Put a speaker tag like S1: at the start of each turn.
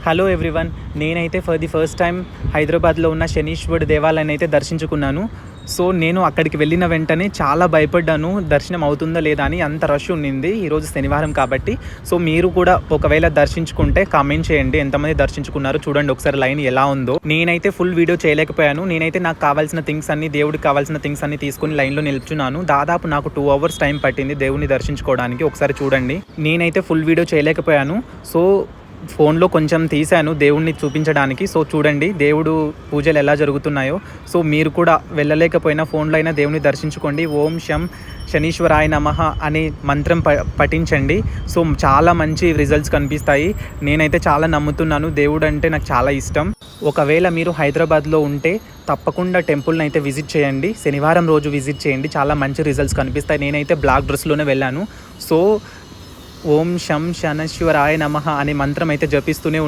S1: Hello everyone. నేనైతే for the first time హైదరాబాద్లో ఉన్న శనీశ్వరుడు దేవాలయాన్ని అయితే దర్శించుకున్నాను. సో నేను అక్కడికి వెళ్ళిన వెంటనే చాలా భయపడ్డాను, దర్శనం అవుతుందా లేదా అని. అంత రష్ ఉండింది ఈరోజు శనివారం కాబట్టి. సో మీరు కూడా ఒకవేళ దర్శించుకుంటే కామెంట్ చేయండి ఎంతమంది దర్శించుకున్నారు. చూడండి ఒకసారి లైన్ ఎలా ఉందో. నేనైతే ఫుల్ వీడియో చేయలేకపోయాను. నేనైతే నాకు కావాల్సిన థింగ్స్ అన్ని, దేవుడికి కావాల్సిన థింగ్స్ అన్ని తీసుకుని లైన్లో నిల్చున్నాను. దాదాపు నాకు 2 hours టైం పట్టింది దేవుడిని దర్శించుకోవడానికి. ఒకసారి చూడండి. నేనైతే ఫుల్ వీడియో చేయలేకపోయాను. సో ఫోన్లో కొంచెం తీశాను దేవుణ్ణి చూపించడానికి. సో చూడండి దేవుడు పూజలు ఎలా జరుగుతున్నాయో. సో మీరు కూడా వెళ్ళలేకపోయినా ఫోన్లో అయినా దేవుని దర్శించుకోండి. ఓం శం శనీశ్వరాయ నమః అనే మంత్రం పఠించండి. సో చాలా మంచి రిజల్ట్స్ కనిపిస్తాయి. నేనైతే చాలా నమ్ముతున్నాను. దేవుడు అంటే నాకు చాలా ఇష్టం. ఒకవేళ మీరు హైదరాబాద్లో ఉంటే తప్పకుండా టెంపుల్ని అయితే విజిట్ చేయండి. శనివారం రోజు విజిట్ చేయండి, చాలా మంచి రిజల్ట్స్ కనిపిస్తాయి. నేనైతే బ్లాక్ డ్రెస్లోనే వెళ్ళాను. సో ఓం శం శనీశ్వరాయ నమః అనే మంత్రం అయితే జపిస్తూనే